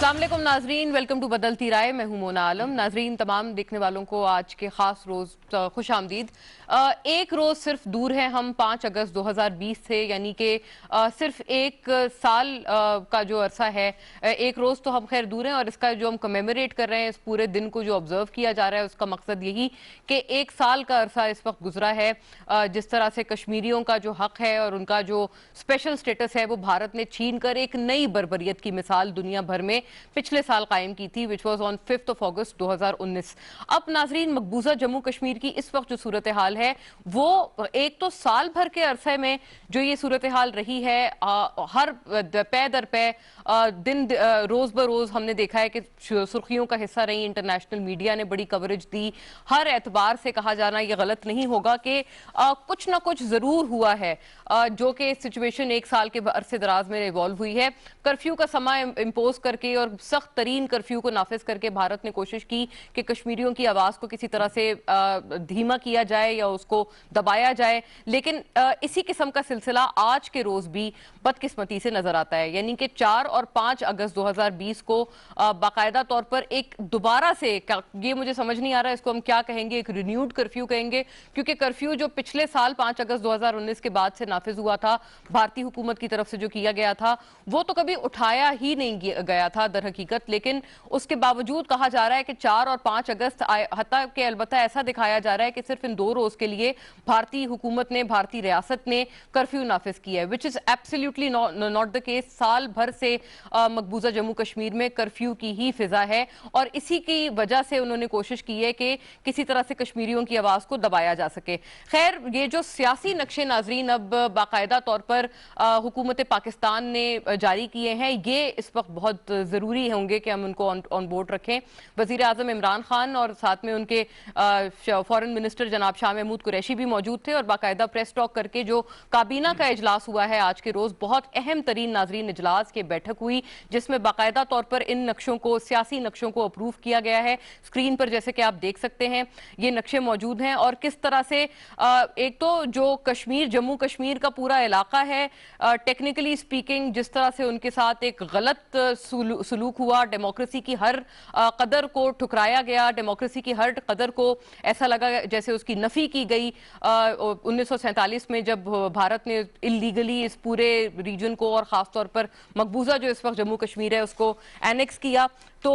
अस्सलाम वालेकुम नाजरीन, वेलकम टू बदलती राय। मैं हूं मोना आलम। नाजरीन, तमाम देखने वालों को आज के खास रोज खुश आमदीद। एक रोज सिर्फ दूर है हम 5 अगस्त 2020 से, यानी कि सिर्फ एक साल का जो अरसा है, एक रोज तो हम खैर दूर हैं और इसका जो हम कमेमोरेट कर रहे हैं, इस पूरे दिन को जो ऑब्जर्व किया जा रहा है, उसका मकसद यही कि एक साल का अरसा इस वक्त गुजरा है। जिस तरह से कश्मीरियों का जो हक है और उनका जो स्पेशल स्टेटस है वो भारत ने छीन कर एक नई बर्बरियत की मिसाल दुनिया भर में पिछले साल कायम की थी, विच वॉज ऑन 5 अगस्त 2019। अब नाजरीन, मकबूजा जम्मू कश्मीर की इस वक्त जो सूरत हाल है वो एक तो साल भर के अरसे में जो ये सूरत हाल रही है, हर पे दर पे दिन रोज ब रोज हमने देखा है कि सुर्खियों का हिस्सा रही। इंटरनेशनल मीडिया ने बड़ी कवरेज दी। हर एतबार से कहा जाना ये गलत नहीं होगा कि कुछ ना कुछ जरूर हुआ है, जो कि सिचुएशन एक साल के अरसे दराज में इवॉल्व हुई है। कर्फ्यू का समय इम्पोज करके और सख्त तरीन कर्फ्यू को नाफिज करके भारत ने कोशिश की कि कश्मीरियों की आवाज को किसी तरह से धीमा किया जाए या उसको दबाया जाए, लेकिन इसी किस्म का सिलसिला आज के रोज भी बदकिस्मती से नजर आता है। यानी कि 4 और 5 अगस्त 2020 को बाकायदा तौर पर एक दोबारा से, ये मुझे समझ नहीं आ रहा इसको हम क्या कहेंगे, एक रिन्यूड कर्फ्यू कहेंगे, क्योंकि कर्फ्यू जो पिछले साल 5 अगस्त 2019 के बाद से नाफिज हुआ था भारतीय हुकूमत की तरफ से, जो किया गया था वो तो कभी उठाया ही नहीं गया था दर हकीकत। लेकिन उसके बावजूद कहा जा रहा है कि 4 और 5 अगस्त हत्ता के अलबत्ता ऐसा दिखाया जा रहा है कि सिर्फ इन 2 रोज के लिए भारतीय हुकूमत ने, भारतीय रियासत ने कर्फ्यू नाफिज किया है, which is absolutely not the case. साल भर से मकबूजा जम्मू कश्मीर में कर्फ्यू की ही फिजा है और इसी की वजह से उन्होंने कोशिश की है कि किसी तरह से कश्मीरियों की आवाज को दबाया जा सके। खैर, ये जो सियासी नक्शे नाजरीन अब बाकायदा तौर पर हुकूमत पाकिस्तान ने जारी किए हैं, ये इस वक्त बहुत जरूरी होंगे कि हम उनको ऑन बोर्ड रखें। वजीर आजम इमरान खान और साथ में उनके फॉरेन मिनिस्टर जनाब शाह महमूद कुरैशी भी मौजूद थे और बाकायदा प्रेस टॉक करके जो काबीना का इजलास हुआ है आज के रोज, बहुत अहम तरीन नाजरीन इजलास की बैठक हुई, जिसमें बाकायदा तौर पर इन नक्शों को, सियासी नक्शों को अप्रूव किया गया है। स्क्रीन पर जैसे कि आप देख सकते हैं ये नक्शे मौजूद हैं और किस तरह से एक तो जो कश्मीर, जम्मू कश्मीर का पूरा इलाका है, टेक्निकली स्पीकिंग जिस तरह से उनके साथ एक गलत सलूक हुआ, डेमोक्रेसी की हर कदर को ठुकराया गया, डेमोक्रेसी की हर कदर को ऐसा लगा जैसे उसकी नफी की गई। 1947 में जब भारत ने इलीगली इस पूरे रीजन को और खास तौर पर मकबूजा जो इस वक्त जम्मू कश्मीर है उसको एनेक्स किया, तो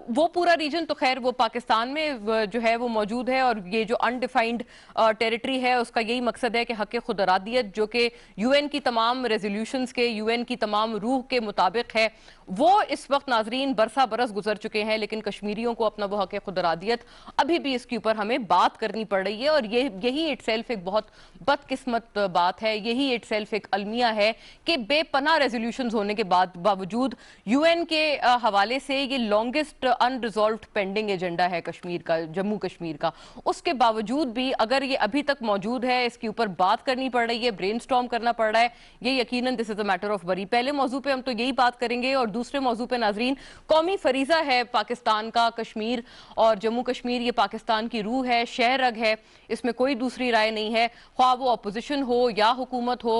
वो पूरा रीजन तो खैर वो पाकिस्तान में जो है वो मौजूद है और ये जो अनडिफाइंड टेरिटरी है उसका यही मकसद है कि हक खुद इरादियत, जो कि यूएन की तमाम रेजोल्यूशंस के, यूएन की तमाम रूह के मुताबिक है, वो इस वक्त नाजरीन बरसा बरस गुजर चुके हैं, लेकिन कश्मीरियों को अपना वो हक खुद इरादियत अभी भी इसके ऊपर हमें बात करनी पड़ रही है। और यही इटसेल्फ एक बहुत बदकिस्मत बात है, यही इटसेल्फ एक अलमिया है कि बेपनाह रेजोल्यूशंस होने के बावजूद यूएन के हवाले से ये लॉन्गेस्ट अनरिजॉल्व्ड पेंडिंग एजेंडा है कश्मीर का, जम्मू कश्मीर का, उसके बावजूद भी अगर ये अभी तक मौजूद है, इसके ऊपर बात करनी पड़ रही है, ब्रेनस्टॉर्म करना पड़ रहा है, ये यकीनन this is a matter of worry. पहले मौजू पे हम तो यही बात करेंगे और दूसरे मौजू पे नाजरीन, कौमी फरीजा है पाकिस्तान का कश्मीर और जम्मू कश्मीर, ये पाकिस्तान की रूह है, शहरग है, इसमें कोई दूसरी राय नहीं है। ख्वाह वो अपोजिशन हो या हुकूमत हो,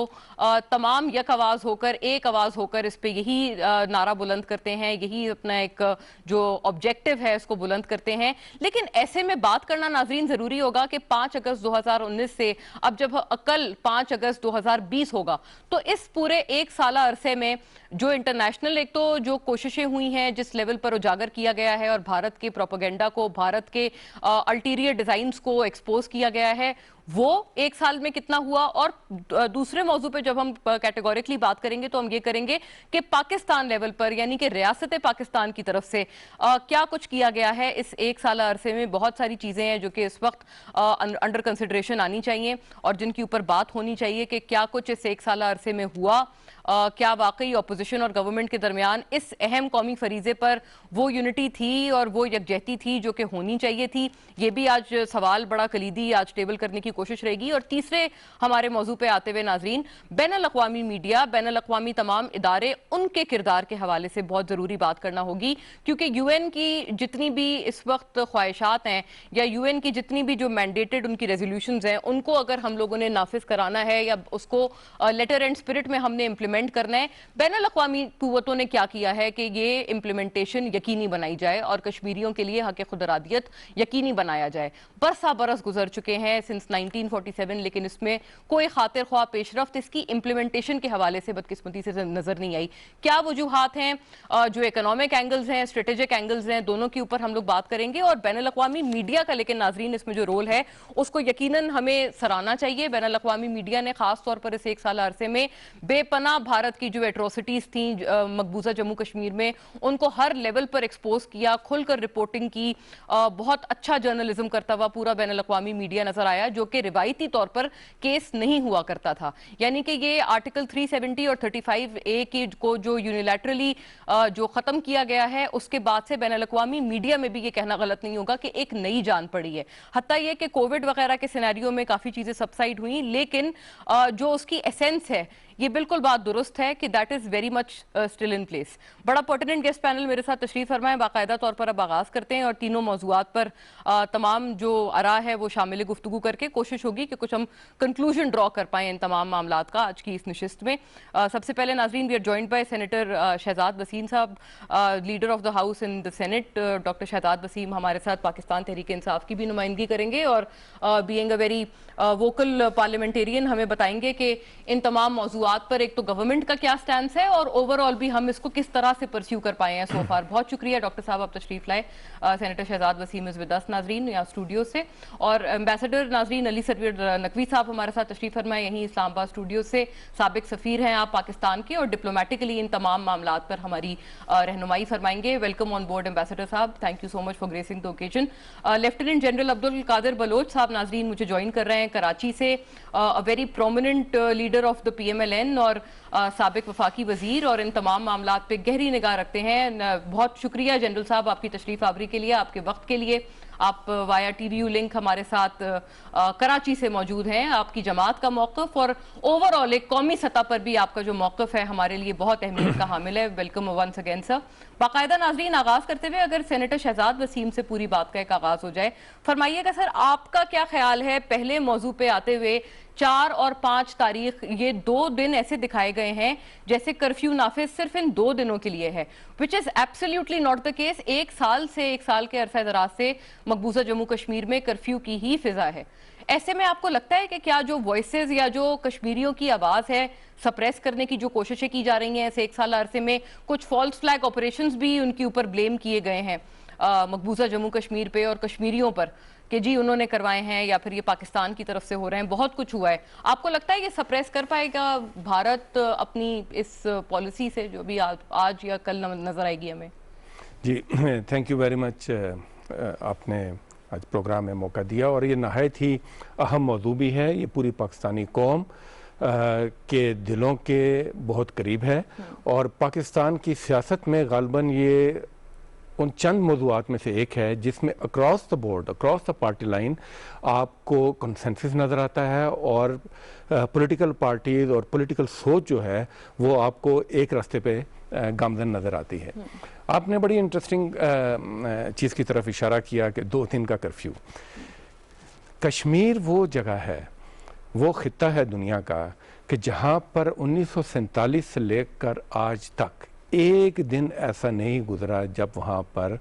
तमाम यक आवाज होकर, एक आवाज होकर इस पे यही नारा बुलंद करते हैं, यही अपना एक जो ऑब्जेक्टिव है उसको बुलंद करते हैं। लेकिन ऐसे में बात करना नाजरीन जरूरी होगा कि 5 अगस्त 2019 से अब जब कल 5 अगस्त 2020 होगा, तो इस पूरे एक साल अरसे में जो इंटरनेशनल एक तो जो कोशिशें हुई हैं, जिस लेवल पर उजागर किया गया है और भारत के प्रोपेगेंडा को, भारत के अल्टीरियर डिजाइन्स को एक्सपोज किया गया है, वो एक साल में कितना हुआ। और दूसरे मौजू पे जब हम कैटेगोरिकली बात करेंगे तो हम ये करेंगे कि पाकिस्तान लेवल पर, यानी कि रियासत पाकिस्तान की तरफ से क्या कुछ किया गया है इस एक साल अरसे में। बहुत सारी चीजें हैं जो कि इस वक्त अंडर कंसिडरेशन आनी चाहिए और जिनके ऊपर बात होनी चाहिए कि क्या कुछ इस एक साल अरसे में हुआ। क्या वाकई अपोजिशन और गवर्नमेंट के दरमियान इस अहम कौमी फरीजे पर वो यूनिटी थी और वो यकजहती थी जो कि होनी चाहिए थी। ये भी आज सवाल बड़ा कलीदी आज टेबल करने की कोशिश रहेगी। और तीसरे हमारे मौजू पे आते हुए नाजरीन, बैनुल अक़वामी मीडिया, बैनुल अक़वामी तमाम इदारे, उनके किरदार के हवाले से बहुत ज़रूरी बात करना होगी, क्योंकि यूएन की जितनी भी इस वक्त ख्वाहिशात हैं या यूएन की जितनी भी जो मैंडेटेड उनकी रेजोल्यूशंस हैं, उनको अगर हम लोगों ने नाफिज कराना है या उसको लेटर एंड स्पिरिट में हमने इम्प्लीमेंट इम्प्लीमेंट करना है। बैन अल-अक़वामी कुव्वतों ने क्या किया है कि ये इम्प्लीमेंटेशन यकीनी बनाई जाए और कश्मीरियों के लिए हक़ खुदरादियत यकीनी बनाया जाए। बरसा बरस गुजर चुके हैं सिंस 1947, लेकिन इसमें कोई खातिर ख्वाह पेशरफ्त इसकी इम्प्लीमेंटेशन के हवाले से बदकिस्मती से नजर नहीं आई। क्या वजूहात हैं? जो इकोनॉमिक एंगल्स हैं, स्ट्रेटेजिक एंगल्स हैं, दोनों के ऊपर हम लोग बात करेंगे। और बैन अल-अक़वामी मीडिया का लेकिन नाज़रीन इसमें जो रोल है उसको यकीनन हमें सराहना चाहिए। बैन अल-अक़वामी मीडिया ने खास तौर पर इस एक साल अरसे में बेपनाह भारत की जो एट्रोसिटीज थी मकबूजा जम्मू कश्मीर में, उनको हर लेवल पर एक्सपोज किया, खुलकर रिपोर्टिंग की। बहुत अच्छा जर्नलिज्म करता हुआ पूरा बैन अल-अक़वामी मीडिया नजर आया, जो कि रिवायती तौर पर केस नहीं हुआ करता था। यानी कि ये आर्टिकल 370 और 35A की को जो यूनिलैटरली जो खत्म किया गया है, उसके बाद से बैन अल-अक़वामी मीडिया में भी ये कहना गलत नहीं होगा कि एक नई जान पड़ी है। हत्ता ये कि कोविड वगैरह के सिनेरियो में काफी चीजें सबसाइड हुई, लेकिन जो उसकी एसेंस है, ये बिल्कुल बात दुरुस्त है कि that is very much still in place. बड़ा पर्टिनेंट गेस्ट पैनल मेरे साथ तशरीफ फरमा है। बाकायदा तौर पर अब आगाज करते हैं और तीनों मौजूआत पर तमाम जो आरा है वो शामिल गुफ्तगू करके कोशिश होगी कि कुछ हम कंक्लूजन ड्रॉ कर पाएं इन तमाम मामलात का आज की इस नशिस्त में। सबसे पहले नाजरीन, we are joined by senator Shahzad Waseem साहब, leader of the house in the senate. Doctor Shahzad Waseem हमारे साथ पाकिस्तान तहरीक इंसाफ की भी नुमाइंदगी करेंगे और being a very vocal parliamentarian हमें बताएंगे कि इन तमाम मौजूआत पर एक तो गवर्नमेंट का क्या स्टैंड है और ओवरऑल भी हम इसको किस तरह से परस्यू कर पाए हैं सो फार। बहुत शुक्रिया डॉक्टर साहब, आप तशरीफ लाए। Senator Shahzad Waseem is with us नाजरीन यहाँ स्टूडियो से, और एम्बेसडर नाजरीन अली सरवीर नकवी साहब हमारे साथ तशरीफ फरमाए यहीं इस्लामाबाद स्टूडियो से। साबिक सफीर हैं आप पाकिस्तान के और डिप्लोमेटिकली इन तमाम मामलात पर हमारी रहनुमाई फरमाएंगे। वेलकम ऑन बोर्ड एम्बेसडर साहब, thank you so much for gracing the occasion. Lieutenant general Abdul Qadir Baloch साहब नाजरीन मुझे ज्वाइन कर रहे हैं कराची से, a very prominent leader of the PMLN और साबिक वफाकी वजीर, और इन तमाम मामलात पे गहरी निगाह रखते हैं। बहुत शुक्रिया जनरल साहब आपकी तशरीफ आवरी के लिए, आपके वक्त के लिए। आप वाया TVU लिंक हमारे साथ कराची से मौजूद हैं। आपकी जमात का मौक़िफ़ और ओवरऑल एक कौमी सतह पर भी आपका जो मौक़िफ़ है हमारे लिए बहुत अहमियत का हामिल है। Welcome once again sir. बाकायदा नाजरीन आगाज़ करते हुए अगर सेनेटर शहजाद वसीम से पूरी बात का एक आगाज़ हो जाए, फरमाइएगा सर आपका क्या ख्याल है पहले मौजू पे आते हुए 4 और 5 तारीख, ये 2 दिन ऐसे दिखाए गए हैं जैसे कर्फ्यू नाफिज सिर्फ इन 2 दिनों के लिए है, which is absolutely not the case. एक साल के अरसा दराज से मकबूजा जम्मू कश्मीर में कर्फ्यू की ही फिजा है। ऐसे में आपको लगता है कि क्या जो वॉइसेस या जो कश्मीरियों की आवाज है सप्रेस करने की जो कोशिशें की जा रही हैं ऐसे एक साल अरसे में, कुछ फॉल्स फ्लैग ऑपरेशंस भी उनके ऊपर ब्लेम किए गए हैं मकबूजा जम्मू कश्मीर पे और कश्मीरियों पर कि जी उन्होंने करवाए हैं या फिर ये पाकिस्तान की तरफ से हो रहे हैं, बहुत कुछ हुआ है, आपको लगता है ये सप्रेस कर पाएगा भारत अपनी इस पॉलिसी से जो भी आज या कल नजर आएगी हमें? जी थैंक यू वेरी मच, आपने आज प्रोग्राम में मौका दिया और ये नहायत ही अहम मौजू भी है। ये पूरी पाकिस्तानी कौम के दिलों के बहुत करीब है और पाकिस्तान की सियासत में गालबन ये उन चंद मौजूआत में से एक है जिसमें across the board, across the party line आपको कंसेंसस नज़र आता है और पॉलिटिकल पार्टीज और पॉलिटिकल सोच जो है वो आपको एक रास्ते पे गामजन नज़र आती है। आपने बड़ी इंटरेस्टिंग चीज़ की तरफ इशारा किया कि 2 दिन का कर्फ्यू। कश्मीर वो जगह है, वो खित्ता है दुनिया का कि जहाँ पर 1947 से लेकर आज तक एक दिन ऐसा नहीं गुजरा जब वहाँ पर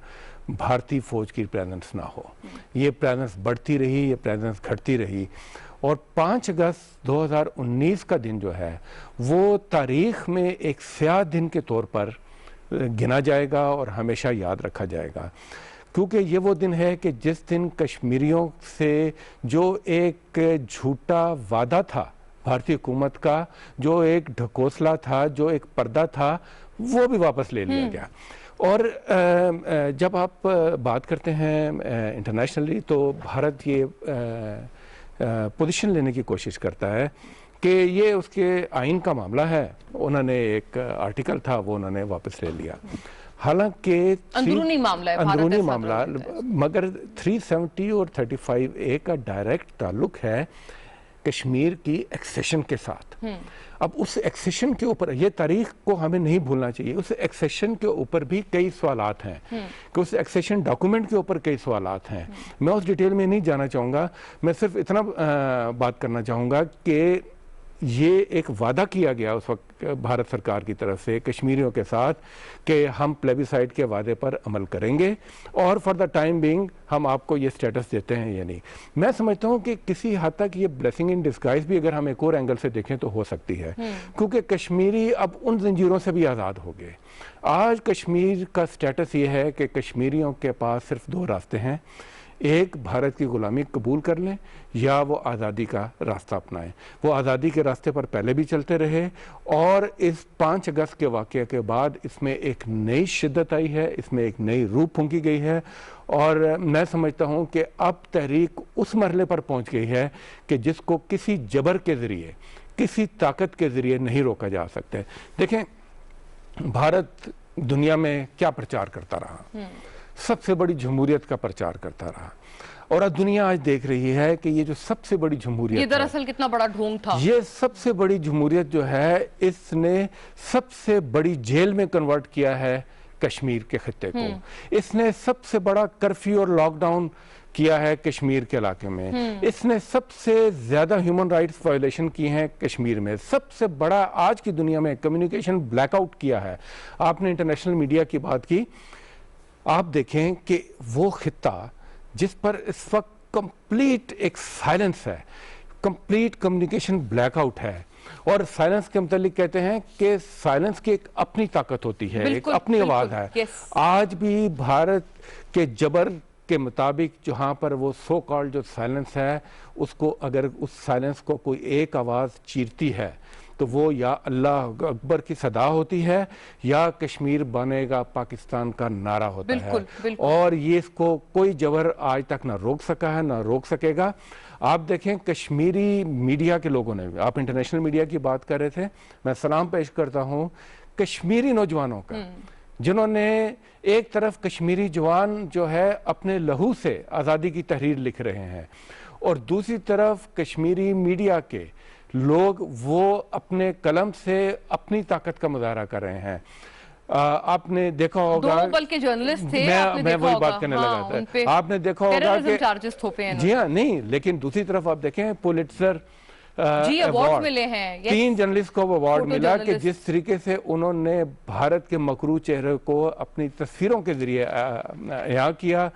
भारतीय फौज की प्रेजेंस ना हो। ये प्रेजेंस बढ़ती रही, ये प्रेजेंस घटती रही और 5 अगस्त 2019 का दिन जो है वो तारीख में एक स्याह दिन के तौर पर गिना जाएगा और हमेशा याद रखा जाएगा, क्योंकि ये वो दिन है कि जिस दिन कश्मीरियों से जो एक झूठा वादा था भारतीय हुकूमत का, जो एक ढकोसला था, जो एक पर्दा था, वो भी वापस ले लिया गया। और जब आप बात करते हैं इंटरनेशनली तो भारत ये पोजीशन लेने की कोशिश करता है कि ये उसके आइन का मामला है, उन्होंने एक आर्टिकल था वो उन्होंने वापस ले लिया, हालांकि अंदरूनी मामला है, अंदरूनी मामला, मगर 370 और 35A का डायरेक्ट ताल्लुक है कश्मीर की एक्सेशन के साथ। अब उस एक्सेशन के ऊपर ये तारीख को हमें नहीं भूलना चाहिए, उस एक्सेशन के ऊपर भी कई सवालात हैं कि उस एक्सेशन डॉक्यूमेंट के ऊपर कई सवालात हैं। मैं उस डिटेल में नहीं जाना चाहूँगा, मैं सिर्फ इतना बात करना चाहूँगा कि یہ ایک وعدہ کیا گیا اس وقت بھارت سرکار کی طرف سے کشمیریوں کے ساتھ کہ ہم پلیبیسائٹ کے وعدے پر عمل کریں گے اور فار دا ٹائم بینگ ہم آپ کو یہ سٹیٹس دیتے ہیں یا نہیں. میں سمجھتا ہوں کہ کسی حد تک یہ بلیسنگ ان ڈسگائز بھی اگر ہم ایک اور اینگل سے دیکھیں تو ہو سکتی ہے, کیونکہ کشمیری اب ان زنجیروں سے بھی آزاد ہو گئے. آج کشمیر کا سٹیٹس یہ ہے کہ کشمیریوں کے پاس صرف 2 راستے ہیں, ایک بھارت کی غلامی قبول کر لیں یا وہ آزادی کا راستہ اپنائیں. وہ آزادی کے راستے پر پہلے بھی چلتے رہے اور اس 5 اگست کے واقعے کے بعد اس میں ایک نئی شدت آئی ہے, اس میں ایک نئی روح پھونکی گئی ہے اور میں سمجھتا ہوں کہ اب تحریک اس مرحلے پر پہنچ گئی ہے کہ جس کو کسی جبر کے ذریعے, کسی طاقت کے ذریعے نہیں روکا جا سکتا. دیکھیں بھارت دنیا میں کیا پرچار کرتا رہا, سب سے بڑی جمہوریت کا پرچار کرتا رہا اور اب دنیا آج دیکھ رہی ہے کہ یہ جو سب سے بڑی جمہوریت یہ دراصل کتنا بڑا ڈھونگ تھا. یہ سب سے بڑی جمہوریت جو ہے اس نے سب سے بڑی جیل میں کنورٹ کیا ہے کشمیر کے خطے کو. اس نے سب سے بڑا کرفیو اور لاک ڈاؤن کیا ہے کشمیر کے علاقے میں. اس نے سب سے زیادہ ہیومن رائٹس وائلیشن کی ہیں کشمیر میں. سب سے بڑا آج کی دنیا میں کمیونیکیشن بلیک آؤٹ کیا ہے. آپ نے انٹرنیشنل میڈیا کی بات کی, آپ دیکھیں کہ وہ خطہ جس پر اس وقت کمپلیٹ ایک سائلنس ہے, کمپلیٹ کمیونیکیشن بلیک آؤٹ ہے, اور سائلنس کے متعلق کہتے ہیں کہ سائلنس کی ایک اپنی طاقت ہوتی ہے, ایک اپنی آواز ہے. آج بھی بھارت کے جبر کے مطابق جہاں پر وہ سو کالڈ جو سائلنس ہے, اس کو اگر اس سائلنس کو کوئی ایک آواز چیرتی ہے تو وہ یا اللہ اکبر کی صدا ہوتی ہے یا کشمیر بنے گا پاکستان کا نعرہ ہوتا ہے. اور یہ اس کو کوئی جبر آج تک نہ روک سکا ہے نہ روک سکے گا. آپ دیکھیں کشمیری میڈیا کے لوگوں نے, آپ انٹرنیشنل میڈیا کی بات کر رہے تھے, میں سلام پیش کرتا ہوں کشمیری نوجوانوں کا, جنہوں نے ایک طرف کشمیری جوان جو ہے اپنے لہو سے آزادی کی تحریر لکھ رہے ہیں اور دوسری طرف کشمیری میڈیا کے لوگ وہ اپنے قلم سے اپنی طاقت کا مظاہرہ کر رہے ہیں. آپ نے دیکھا ہوگا, دو بلکہ جرنلسٹ تھے, میں وہی بات کرنے لگا تھا, آپ نے دیکھا ہوگا کہ جی ہاں نہیں, لیکن دوسری طرف آپ دیکھیں پولیٹزر ایوارڈ ملے ہیں, 3 جرنلسٹ کو ایوارڈ ملا کہ جس طریقے سے انہوں نے بھارت کے مکروہ چہرے کو اپنی تصویروں کے ذریعے احیا کیا,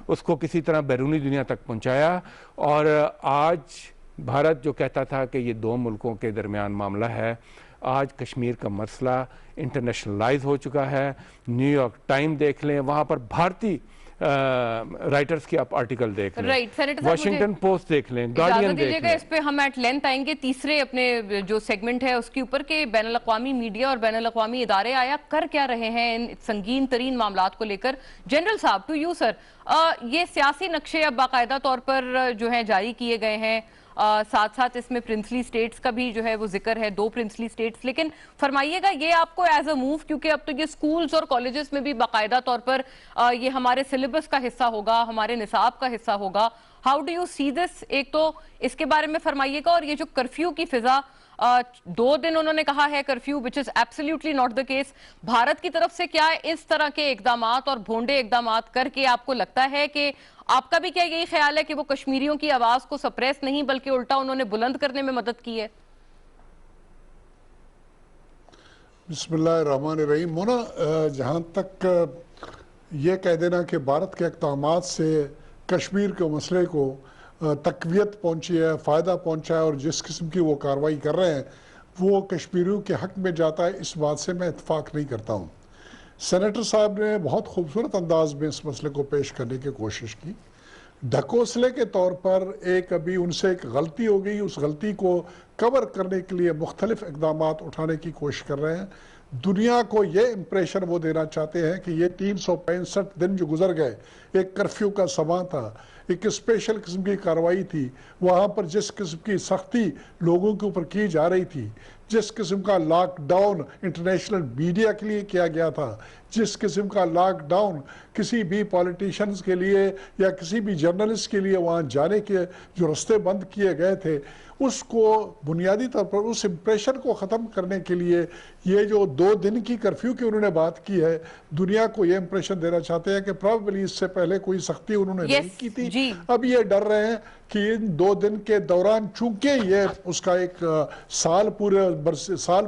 اس کو کسی طرح بیرونی دنیا تک پہنچایا. اور آج بھارت جو کہتا تھا کہ یہ 2 ملکوں کے درمیان معاملہ ہے, آج کشمیر کا مسئلہ انٹرنیشنلائز ہو چکا ہے. نیو یارک ٹائم دیکھ لیں, وہاں پر بھارتی رائٹرز کی آپ آرٹیکل دیکھ لیں, واشنگٹن پوسٹ دیکھ لیں, گارڈین دیکھ لیں. اس پہ ہم ایٹ لینتھ آئیں گے تیسرے اپنے جو سیگمنٹ ہے اس کے اوپر کہ بین الاقوامی میڈیا اور بین الاقوامی ادارے آیا کر کیا رہے ہیں ان سنگین ترین معاملات کو لے کر. جنرل صاحب, ٹو یو سر, یہ سیاسی نقشے اب باقاعدہ طور پر جو ہیں جاری کیے گئے ہیں, ساتھ ساتھ اس میں پرنسلی سٹیٹس کا بھی جو ہے وہ ذکر ہے, 2 پرنسلی سٹیٹس. لیکن فرمائیے گا یہ آپ کو ایز اے موو, کیونکہ اب تو یہ سکولز اور کالجز میں بھی باقاعدہ طور پر یہ ہمارے سلیبس کا حصہ ہوگا, ہمارے نصاب کا حصہ ہوگا, ہاؤ ڈو یو سی دس؟ ایک تو اس کے بارے میں فرمائیے گا, اور یہ جو کرفیو کی فضا 2 دن انہوں نے کہا ہے curfew, which is absolutely not the case, Bharat کی طرف سے کیا اس طرح کے اقدامات اور بھونڈے اقدامات کر کے آپ کو لگتا ہے کہ آپ کا بھی کیا یہی خیال ہے کہ وہ کشمیریوں کی آواز کو سپریس نہیں بلکہ الٹا انہوں نے بلند کرنے میں مدد کی ہے؟ بسم اللہ الرحمن الرحیم. مونا, جہاں تک یہ کہہ دینا کہ بھارت کے اقدامات سے کشمیر کے مسئلے کو تقویت پہنچی ہے, فائدہ پہنچا ہے, اور جس قسم کی وہ کارروائی کر رہے ہیں وہ کشمیریوں کے حق میں جاتا ہے, اس بات سے میں اتفاق نہیں کرتا ہوں. سینیٹر صاحب نے بہت خوبصورت انداز میں اس مسئلے کو پیش کرنے کی کوشش کی. ڈھکوسلے کے طور پر ابھی ان سے ایک غلطی ہو گئی, اس غلطی کو کور کرنے کے لیے مختلف اقدامات اٹھانے کی کوشش کر رہے ہیں. دنیا کو یہ امپریشن وہ دینا چاہتے ہیں کہ یہ 365 دن جو گزر گئے, ایک کرفیو کا سماں تھا, ایک اسپیشل قسم کی کارروائی تھی, وہاں پر جس قسم کی سختی لوگوں کے اوپر کی جا رہی تھی, جس قسم کا لاک ڈاؤن انٹرنیشنل میڈیا کے لیے کیا گیا تھا, जिस किस्म का लॉकडाउन किसी भी पॉलिटिशियंस के लिए या किसी भी जर्नलिस्ट के लिए वहाँ जाने के जो रास्ते बंद किए गए थे, उसको बुनियादी तौर पर उस इम्प्रेशन को ख़त्म करने के लिए ये जो 2 दिन की कर्फ्यू की उन्होंने बात की है, दुनिया को ये इम्प्रेशन देना चाहते हैं कि प्रॉबेबली इससे पहले कोई सख्ती उन्होंने नहीं की थी। अब ये डर रहे हैं कि इन 2 दिन के दौरान, चूंकि ये उसका एक साल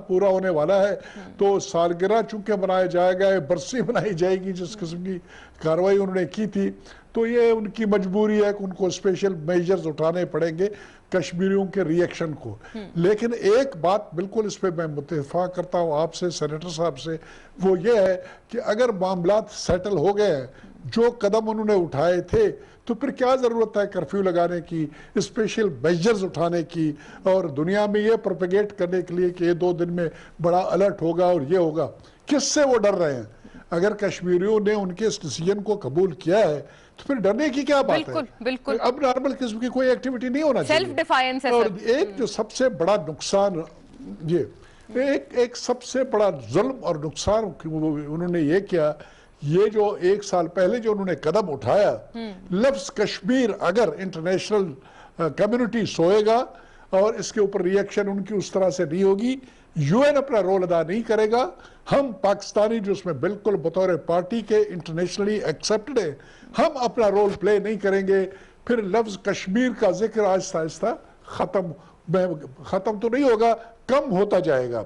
पूरा होने वाला है, तो सालगिरह चूंकि मनाया जाएगा, बरसी मनाई जाएगी जिस किस्म की कार्रवाई उन्होंने की थी, तो ये उनकी मजबूरी है कि उनको स्पेशल मेजर्स उठाने पड़ेंगे कश्मीरियों के रिएक्शन को। लेकिन एक बात बिल्कुल इस पे मैं मुत्तफाक करता हूँ आपसे, सेनेटर साहब से, वो ये है कि अगर मामलात सेटल हो गए हैं, जो कदम उन्होंने उठाए थे, तो फिर क्या ज़रूरत है कर्फ्यू लगाने की, स्पेशल मेजर्स उठाने की, और दुनिया में ये प्रोपेगेट करने के लिए कि ये 2 दिन में बड़ा अलर्ट होगा और ये होगा। किससे वो डर रहे हैं? अगर कश्मीरियों ने उनके इस डिसीजन को कबूल किया है, तो फिर डरने की क्या बात है? बिल्कुल। अब नॉर्मल किस्म की कोई एक्टिविटी नहीं होना चाहिए। सेल्फ डिफायंस है। और एक जो सबसे बड़ा नुकसान, ये एक सबसे बड़ा जुल्म और नुकसान उन्होंने ये किया, ये जो 1 साल पहले जो उन्होंने कदम उठाया, लफ्ज कश्मीर अगर इंटरनेशनल कम्युनिटी सोएगा और इसके ऊपर रिएक्शन उनकी उस तरह से नहीं होगी, यूएन अपना रोल अदा नहीं करेगा, हम पाकिस्तानी जो उसमें बिल्कुल बतौर पार्टी के इंटरनेशनली एक्सेप्टेड है, हम अपना रोल प्ले नहीं करेंगे, फिर लफ्ज कश्मीर का जिक्र आहिस्ता आहिस्ता खत्म तो नहीं होगा, कम होता जाएगा।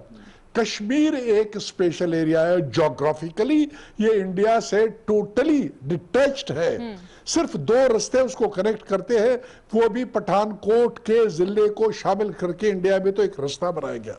कश्मीर एक स्पेशल एरिया है, जोग्राफिकली ये इंडिया से टोटली डिटैच्ड है। सिर्फ 2 रास्ते उसको कनेक्ट करते हैं, वो भी पठानकोट के जिले को शामिल करके इंडिया में तो एक रास्ता बनाया गया।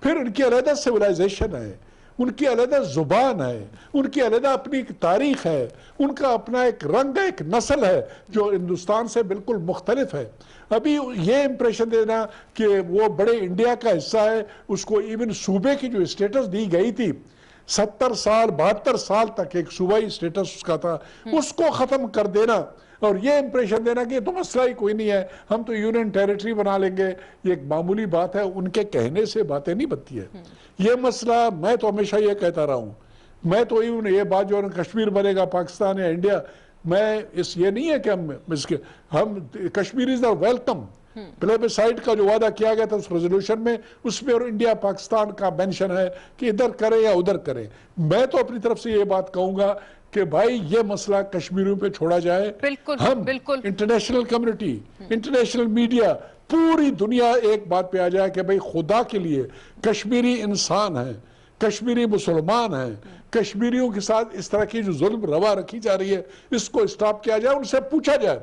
फिर उनकी अलग सिविलाइजेशन है, उनकी अलग जुबान है, उनकी अलग अपनी एक तारीख है, उनका अपना एक रंग है, एक नस्ल है जो हिंदुस्तान से बिल्कुल मुख्तलिफ है। अभी ये इंप्रेशन देना कि वो बड़े इंडिया का हिस्सा है, उसको इवन सूबे की जो स्टेटस दी गई थी 70 साल 72 साल तक एक सूबाई स्टेटस उसका था, उसको ख़त्म कर देना और ये इंप्रेशन देना कि तो मसला ही कोई नहीं है, हम तो यूनियन टेरिटरी बना लेंगे, ये एक मामूली बात है। उनके कहने से बातें नहीं बनती है। ये मसला मैं तो हमेशा ये कहता रहा हूँ, मैं तो ये बात जो कश्मीर बनेगा पाकिस्तान या इंडिया, मैं ये नहीं है कि हम कश्मीर इज वेलकम। प्लेबिसाइड का जो वादा किया गया था उस रेजोल्यूशन में, उसमें और इंडिया पाकिस्तान का मेंशन है कि इधर करे या उधर करे। मैं तो अपनी तरफ से ये बात कहूंगा कि भाई ये मसला कश्मीरियों पे छोड़ा जाए। बिल्कुल इंटरनेशनल कम्युनिटी, इंटरनेशनल मीडिया, पूरी दुनिया एक बात पे आ जाए कि भाई खुदा के लिए कश्मीरी इंसान है, कश्मीरी मुसलमान है, कश्मीरियों के साथ इस तरह की जो जुल्म रवा रखी जा रही है इसको स्टॉप किया जाए, उनसे पूछा जाए।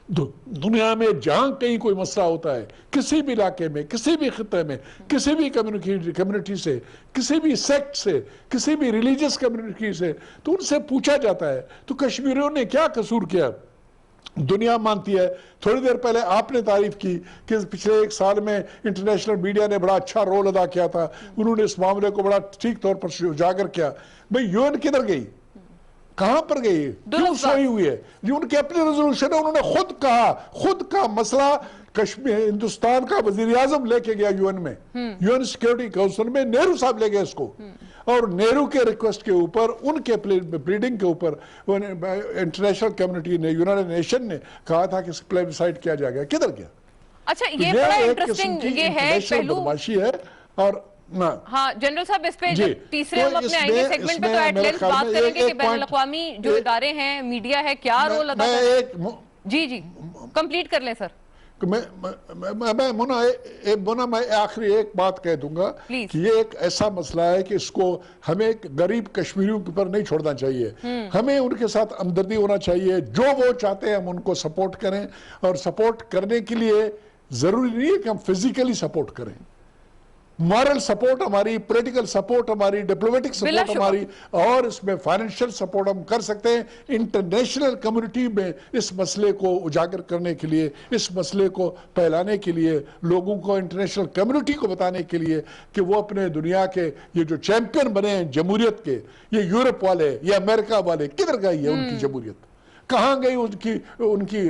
दुनिया में जहां कहीं कोई मसला होता है, किसी भी इलाके में, किसी भी खित्ते में, किसी भी कम्युनिटी से, किसी भी सेक्ट से, किसी भी रिलीजियस कम्युनिटी से, तो उनसे पूछा जाता है। तो कश्मीरियों ने क्या कसूर किया? दुनिया मानती है। थोड़ी देर पहले आपने तारीफ की कि पिछले 1 साल में इंटरनेशनल मीडिया ने बड़ा अच्छा रोल अदा किया था, उन्होंने इस मामले को बड़ा ठीक तौर पर उजागर किया। भाई यूएन किधर गई, कहां पर गई, क्यों सोई हुई है? जो उनके अपने रेजोल्यूशन है, उन्होंने खुद का मसला कश्मीर हिंदुस्तान का वजीर आजम लेके गया यूएन में, यूएन सिक्योरिटी काउंसिल में नेहरू साहब ले गए इसको, और नेहरू के रिक्वेस्ट के ऊपर, उनके प्लीडिंग के ऊपर इंटरनेशनल कम्युनिटी ने, यूनाइटेड नेशन ने कहा था कि प्लेबिसाइड किया जाएगा। किधर गया? अच्छा, ये बड़ा इंटरेस्टिंग ये है पहलू है। और हाँ जनरल साहब, इस पे जब तीसरे हम अपने आएंगे सेगमेंट पे तो एट लेंथ बात करेंगे कि बैनुल अक़वामी जो इदारे हैं, मीडिया है, क्या रोल अदा कर। जी कंप्लीट कर लें सर। मैं आखिरी एक बात कह दूंगा कि ये एक ऐसा मसला है कि इसको हमें गरीब कश्मीरियों के ऊपर नहीं छोड़ना चाहिए, हमें उनके साथ हमदर्दी होना चाहिए। जो वो चाहते हैं हम उनको सपोर्ट करें, और सपोर्ट करने के लिए जरूरी नहीं है कि हम फिजिकली सपोर्ट करें, मॉरल सपोर्ट हमारी, पॉलिटिकल सपोर्ट हमारी, डिप्लोमेटिक सपोर्ट हमारी, और इसमें फाइनेंशियल सपोर्ट हम कर सकते हैं। इंटरनेशनल कम्युनिटी में इस मसले को उजागर करने के लिए, इस मसले को फैलाने के लिए, लोगों को, इंटरनेशनल कम्युनिटी को बताने के लिए कि वो अपने दुनिया के ये जो चैंपियन बने हैं जमहूरियत के, ये यूरोप वाले, ये अमेरिका वाले, किधर गई है उनकी जमहूरियत? کہاں گئی ان کی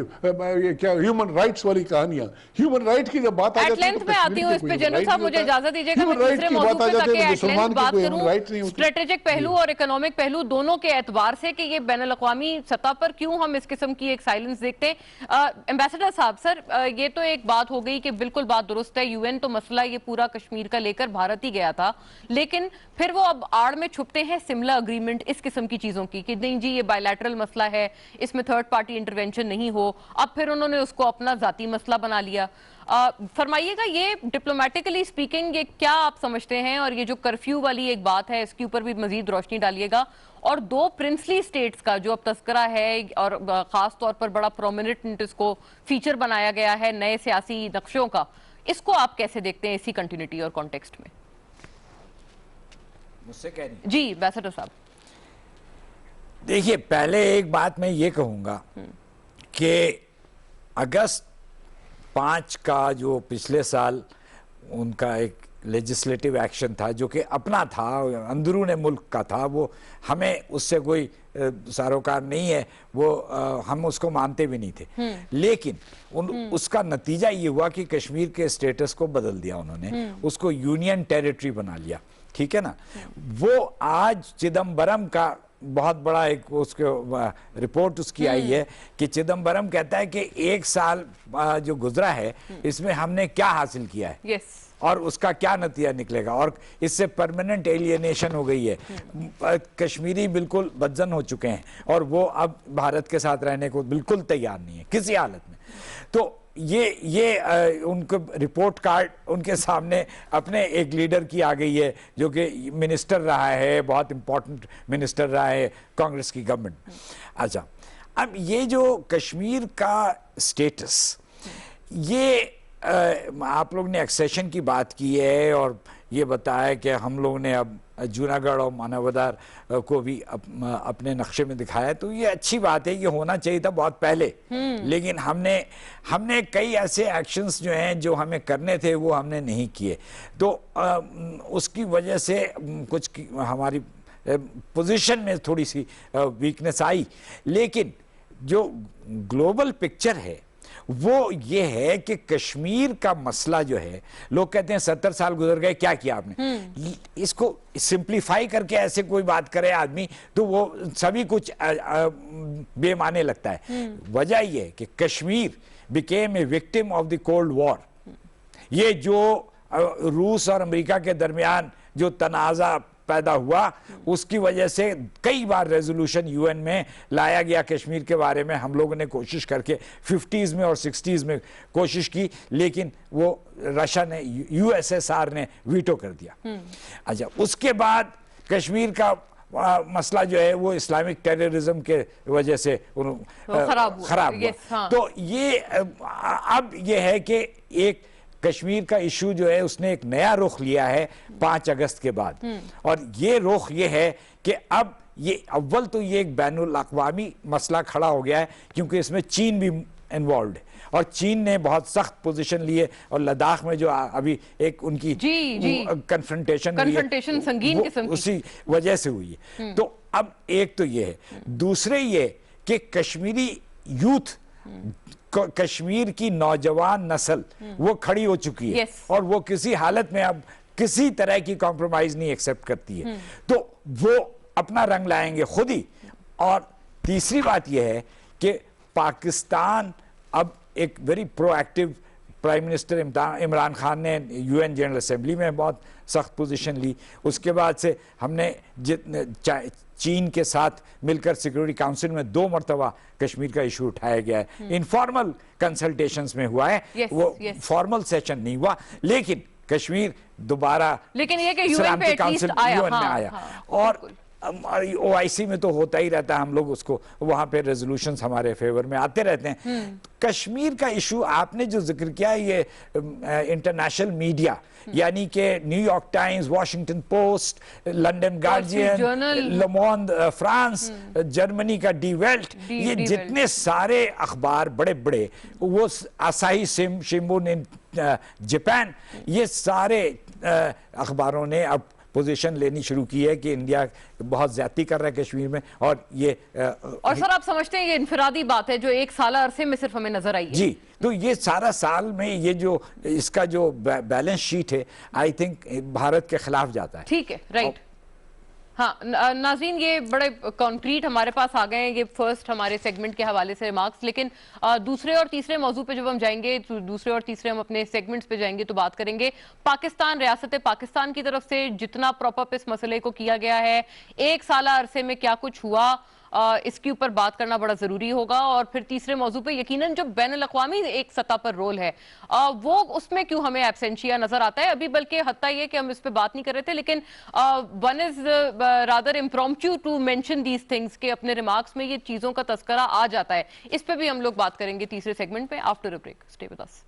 کیا ہیومن رائٹس والی کہانیاں؟ ہیومن رائٹ کی جب بات آ جاتی ہے ایٹ لینتھ میں آتی ہوں اس پہ، جنرل صاحب مجھے اجازت دیجیے گا میں دوسرے موضوع پہ تاکہ ایٹ لینتھ بات کروں اسٹریٹجک پہلو اور اکنامک پہلو دونوں کے اعتبار سے کہ یہ بین الاقوامی سطح پر کیوں ہم اس قسم کی ایک سائلنس دیکھتے ہیں۔ ایمبیسڈر صاحب، سر یہ تو ایک بات ہو گئی کہ بالکل بات درست ہے، یو این تو مسئلہ یہ پورا کشمیر کا لے کر بھارت ہی گیا تھا، لیکن پھر وہ اب آڑ میں چھپتے ہیں سملا اگریمنٹ، اس قسم کی چیزوں کی کہ نہیں جی یہ بائی لیٹرل مسئلہ ہے، اس میں تھرڈ پارٹی انٹرونشن نہیں ہو، اب پھر انہوں نے اس کو اپنا ذاتی مسئلہ بنا لیا۔ فرمائیے گا یہ ڈپلومیٹکلی سپیکنگ یہ کیا آپ سمجھتے ہیں، اور یہ جو کرفیو والی ایک بات ہے اس کے اوپر بھی مزید روشنی ڈالیے گا، اور دو پرنسلی سٹیٹس کا جو اب تذکرہ ہے اور خاص طور پر بڑا پرومیننٹ اس کو فیچر بنایا گیا ہے نئے سیاسی نقشوں کا، اس کو آپ کیسے دیکھتے ہیں اسی کنٹینیوٹی اور کانٹیکسٹ میں؟ مجھ سے کہہ رہی ہیں؟ جی ایمبیسڈر صاحب دیکھیے، پہلے ایک بات میں یہ کہوں گا کہ اگست 5 کا جو پچھلے سال ان کا ایک لیجسلیٹو ایکشن تھا جو کہ اپنا تھا، اندرون ملک کا تھا، وہ ہمیں اس سے کوئی ساروکار نہیں ہے، وہ ہم اس کو مانتے بھی نہیں تھے، لیکن اس کا نتیجہ یہ ہوا کہ کشمیر کے اسٹیٹس کو بدل دیا انہوں نے، اس کو یونین ٹیریٹری بنا لیا، ٹھیک ہے نا۔ وہ آج چدمبرم کا بہت بڑا ایک اس کے رپورٹ اس کی آئی ہے کہ چدمبرم کہتا ہے کہ 1 سال جو گزرا ہے اس میں ہم نے کیا حاصل کیا ہے اور اس کا کیا نتیجہ نکلے گا، اور اس سے پرماننٹ ایلینیشن ہو گئی ہے، کشمیری بالکل بدزن ہو چکے ہیں اور وہ اب بھارت کے ساتھ رہنے کو بالکل تیار نہیں ہے کسی حالت میں۔ تو یہ ان کو رپورٹ کارڈ ان کے سامنے اپنے ایک لیڈر کی آ گئی ہے جو کہ منسٹر رہا ہے، بہت امپورٹنٹ منسٹر رہا ہے کانگریس کی گورنمنٹ۔ اچھا، اب یہ جو کشمیر کا سٹیٹس، یہ آپ لوگ نے ایکسیشن کی بات کی ہے اور یہ بتایا کہ ہم لوگ نے اب جوناگڑھ اور ماناودار کو بھی اپنے نقشے میں دکھایا، تو یہ اچھی بات ہے، یہ ہونا چاہیے تھا بہت پہلے، لیکن ہم نے کئی ایسے ایکشنز جو ہیں جو ہمیں کرنے تھے وہ ہم نے نہیں کیے، تو اس کی وجہ سے کچھ ہماری پوزیشن میں تھوڑی سی ویکنس آئی، لیکن جو گلوبل پکچر ہے وہ یہ ہے کہ کشمیر کا مسئلہ جو ہے، لوگ کہتے ہیں 70 سال گزر گئے، کیا کیا آپ نے؟ اس کو سمپلیفائی کر کے ایسے کوئی بات کرے آدمی تو وہ سبھی کچھ بے معنی لگتا ہے۔ وجہ یہ ہے کہ Kashmir became a victim of the Cold War۔ یہ جو روس اور امریکہ کے درمیان جو تنازع پیدا ہوا اس کی وجہ سے کئی بار ریزولوشن یو این میں لایا گیا کشمیر کے بارے میں، ہم لوگوں نے کوشش کر کے 50s میں اور 60s میں کوشش کی، لیکن وہ رشیا نے USSR نے ویٹو کر دیا۔ اچھا، اس کے بعد کشمیر کا مسئلہ جو ہے وہ اسلامک ٹیررزم کے وجہ سے خراب ہوا، تو یہ اب یہ ہے کہ ایک کشمیر کا ایشو جو ہے اس نے ایک نیا رخ لیا ہے 5 اگست کے بعد، اور یہ رخ یہ ہے کہ اب یہ اول تو یہ ایک بین الاقوامی مسئلہ کھڑا ہو گیا ہے کیونکہ اس میں چین بھی انوالوڈ ہے، اور چین نے بہت سخت پوزیشن لی ہے، اور لداخ میں جو ابھی ایک ان کی کنفرنٹیشن سنگین قسم کی اسی وجہ سے ہوئی ہے۔ تو اب ایک تو یہ ہے، دوسرے یہ کہ کشمیری یوتھ، کشمیر کی نوجوان نسل وہ کھڑی ہو چکی ہے اور وہ کسی حالت میں اب کسی طرح کی کمپرومائز نہیں ایکسپٹ کرتی ہے، تو وہ اپنا رنگ لائیں گے خود ہی۔ اور تیسری بات یہ ہے کہ پاکستان اب ایک very pro active prime minister Imran Khan نے یو این جنرل اسمبلی میں بہت سخت پوزیشن لی، اس کے بعد سے ہم نے چین کے ساتھ مل کر سیکورٹی کاؤنسل میں 2 مرتبہ کشمیر کا ایشو اٹھایا گیا ہے، انفارمل کنسلٹیشنز میں ہوا ہے، وہ فارمل سیشن نہیں ہوا، لیکن کشمیر دوبارہ سلامتی کاؤنسل یو این میں آیا، اور OIC میں تو ہوتا ہی رہتا ہے، ہم لوگ اس کو وہاں پہ ریزولوشنز ہمارے فیور میں آتے رہتے ہیں۔ کشمیر کا ایشو آپ نے جو ذکر کیا، یہ انٹرنیشنل میڈیا یعنی کہ New York Times, Washington Post, London Guardian, Le Monde France, جرمنی کا ڈی ویلٹ، یہ جتنے سارے اخبار بڑے بڑے، وہ آساہی شمبون جاپان، یہ سارے اخباروں نے اب پوزیشن لینی شروع کی ہے کہ انڈیا بہت زیادتی کر رہا ہے کشمیر میں. اور یہ اور سر آپ سمجھتے ہیں یہ انفرادی بات ہے جو ایک سالہ عرصے میں صرف ہمیں نظر آئی ہے؟ جی, تو یہ سارا سال میں یہ جو اس کا جو بیلنس شیٹ ہے آئی تھنک بھارت کے خلاف جاتا ہے. ٹھیک ہے, رائٹ. ہاں ناظرین, یہ بڑے کانکریٹ ہمارے پاس آ گئے ہیں یہ فرسٹ ہمارے سیگمنٹ کے حوالے سے ریمارکس, لیکن دوسرے اور تیسرے موضوع پہ جب ہم جائیں گے, دوسرے اور تیسرے ہم اپنے سیگمنٹس پہ جائیں گے تو بات کریں گے پاکستان, ریاست پاکستان کی طرف سے جتنا پراپ اپ اس مسئلے کو کیا گیا ہے, ایک سالہ عرصے میں کیا کچھ ہوا, اس کے اوپر بات کرنا بڑا ضروری ہوگا. اور پھر تیسرے موضوع پہ یقیناً جو بین الاقوامی ایک سطح پر رول ہے وہ اس میں کیوں ہمیں ایبسینشیا نظر آتا ہے ابھی, بلکہ حتیٰ یہ کہ ہم اس پہ بات نہیں کر رہے تھے, لیکن one is rather impromptu to mention these things کہ اپنے ریمارکس میں یہ چیزوں کا تذکرہ آ جاتا ہے. اس پہ بھی ہم لوگ بات کریں گے تیسرے سیگمنٹ پہ after a break. Stay with us.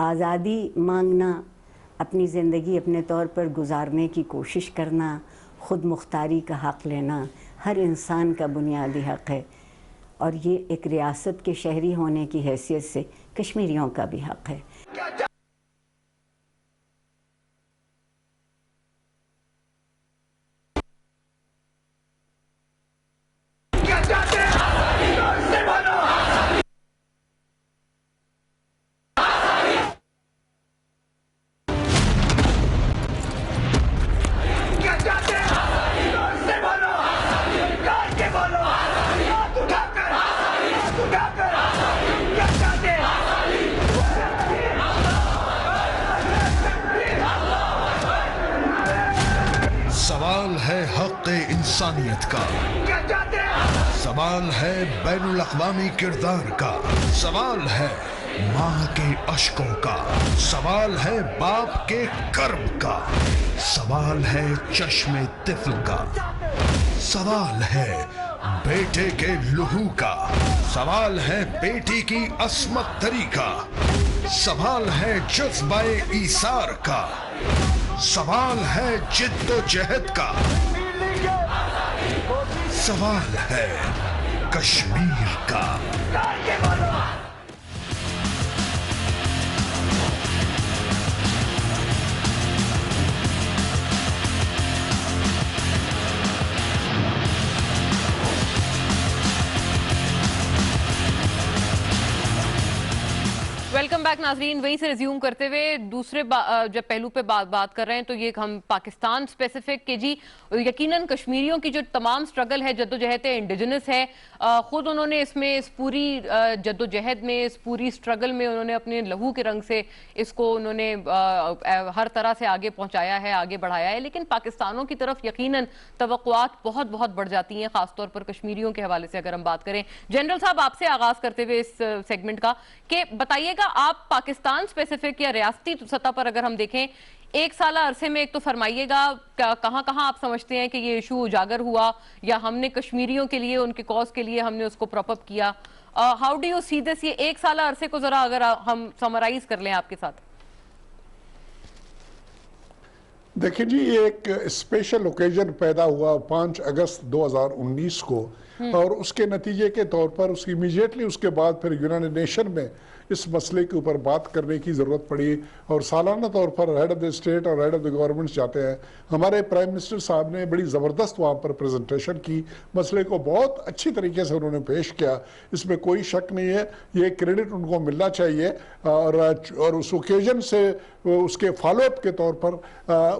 آزادی مانگنا, اپنی زندگی اپنے طور پر گزارنے کی کوشش کرنا, خود مختاری کا حق لینا ہر انسان کا بنیادی حق ہے, اور یہ ایک ریاست کے شہری ہونے کی حیثیت سے کشمیریوں کا بھی حق ہے. سوال ہے حق انسانیت کا, سوال ہے بین الاقوامی کردار کا, سوال ہے ماں کے اشکوں کا, سوال ہے باپ کے کرب کا, سوال ہے چشم طفل کا, سوال ہے بیٹے کے لہو کا, سوال ہے بیٹی کی عصمت دری کا, سوال ہے جذبہ ایثار کا, سوال ہے جد و جہد کا, سوال ہے کشمیر کا. ویلکم بیک ناظرین. وہیں سے ریزیوم کرتے ہوئے دوسرے جب پہلو پہ بات کر رہے ہیں تو یہ ہم پاکستان اسپیسیفک کہ جی یقیناً کشمیریوں کی جو تمام سٹرگل ہے, جدوجہد انڈیجنس ہے, خود انہوں نے اس میں اس پوری جدوجہد میں, اس پوری سٹرگل میں انہوں نے اپنے لہو کے رنگ سے اس کو انہوں نے ہر طرح سے آگے پہنچایا ہے, آگے بڑھایا ہے. لیکن پاکستانوں کی طرف یقیناً توقعات بہت بہت بڑھ جاتی ہیں, خاص طور پر کشمیریوں کے حوالے سے اگر ہم بات کریں. جنرل صاحب آپ سے آغاز کرتے ہوئے اس سیگمنٹ کا کہ بتائیے گا آپ پاکستان اسپیسیفک یا ریاستی سطح پر اگر ہم دیکھیں ایک سالہ عرصے میں, ایک تو فرمائیے گا کہاں کہاں آپ سمجھتے ہیں کہ یہ ایشو اجاگر ہوا یا ہم نے کشمیریوں کے لیے ان کے کاز کے لیے ہم نے اس کو پراپ اپ کیا. ہاؤ ڈو یو سی دس, یہ ایک سالہ عرصے کو ذرا اگر ہم سمرائز کر لیں آپ کے ساتھ. دیکھیں جی, ایک اسپیشل اوکیزن پیدا ہوا 5 اگست 2019 کو, اور اس کے نتیجے کے طور پر اس کی امیجیٹلی اس کے بعد پھر یونائیٹڈ نیشن میں اس مسئلے کے اوپر بات کرنے کی ضرورت پڑی, اور سالانہ طور پر ہیڈ آف دی اسٹیٹ اور ہیڈ آف دی گورنمنٹ جاتے ہیں. ہمارے پرائم منسٹر صاحب نے بڑی زبردست وہاں پر پریزنٹیشن کی, مسئلے کو بہت اچھی طریقے سے انہوں نے پیش کیا, اس میں کوئی شک نہیں ہے, یہ کریڈٹ ان کو ملنا چاہیے. اور اس اوکیزن سے اس کے فالو اپ کے طور پر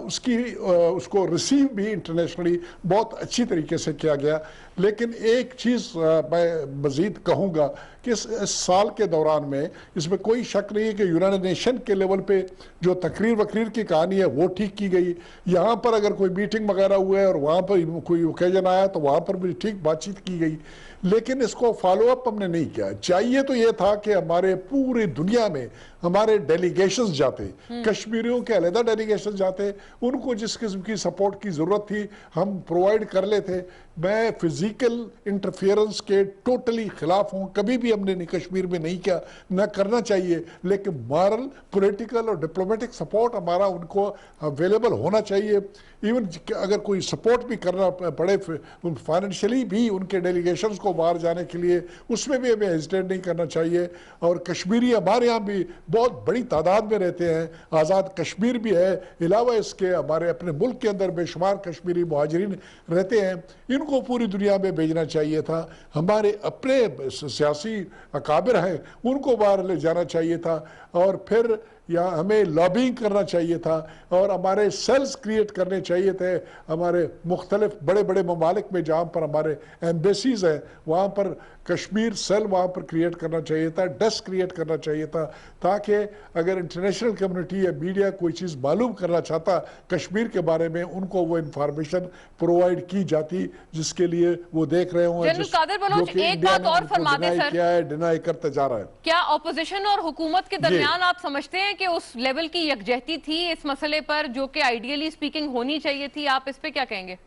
اس کو ریسیو بھی انٹرنیشنلی بہت اچھی طریقے سے کیا گیا. لیکن ایک چیز میں مزید کہوں گا کہ اس سال کے دوران میں اس میں کوئی شک نہیں ہے کہ یونائیٹڈ نیشن کے لیول پہ جو تقریر کی کہانی ہے وہ ٹھیک کی گئی. یہاں پر اگر کوئی میٹنگ وغیرہ ہوئے اور وہاں پر کوئی اوکیزن آیا تو وہاں پر بھی ٹھیک بات چیت کی گئی, لیکن اس کو فالو اپ ہم نے نہیں کیا. چاہیے تو یہ تھا کہ ہمارے پوری دنیا میں ہمارے ڈیلیگیشنز جاتے, کشمیریوں کے علیحدہ ڈیلیگیشنز جاتے, ان کو جس قسم کی سپورٹ کی ضرورت تھی ہم پرووائڈ کر لیتے. میں فزیکل انٹرفیئرنس کے ٹوٹلی خلاف ہوں, کبھی بھی ہم نے کشمیر میں نہیں کیا, نہ करना चाहिए, लेकिन मॉरल, पॉलिटिकल और डिप्लोमेटिक सपोर्ट हमारा उनको अवेलेबल होना चाहिए। इवन अगर कोई सपोर्ट भी करना पड़े फाइनेंशियली भी उनके डेलीगेशंस को बाहर जाने के लिए, उसमें भी हमें हेजिटेट नहीं करना चाहिए। और कश्मीरी हमारे यहाँ भी बहुत बड़ी तादाद में रहते हैं, आज़ाद कश्मीर भी है, अलावा इसके हमारे अपने मुल्क के अंदर बेशुमार कश्मीरी मुहाजिरीन रहते हैं, इनको पूरी दुनिया में भेजना चाहिए था। हमारे अपने सियासी अकाबिर हैं, उनको बाहर ले जाना चाहिए था, और फिर या हमें लॉबिंग करना चाहिए था, और हमारे सेल्स क्रिएट करने चाहिए थे हमारे मुख्तलिफ बड़े बड़े ममालिक में जहाँ पर हमारे एम्बेसीज हैं, वहाँ पर कश्मीर सेल वहाँ पर क्रिएट करना चाहिए था, डेस्क क्रिएट करना चाहिए था, ताकि अगर इंटरनेशनल कम्युनिटी या मीडिया कोई चीज़ मालूम करना चाहता कश्मीर के बारे में, उनको वो इंफॉर्मेशन प्रोवाइड की जाती जिसके लिए वो देख रहे हों। जनरल कादिर बलोच, एक बात और फरमा दें सर, क्या है डिनाई करते जा रहा है। क्या ऑपोजिशन और हुकूमत के दरमियान आप समझते हैं कि उस लेवल की यकजहती थी इस मसले पर जो कि आइडियली स्पीकिंग होनी चाहिए थी? आप इस पे क्या कहेंगे?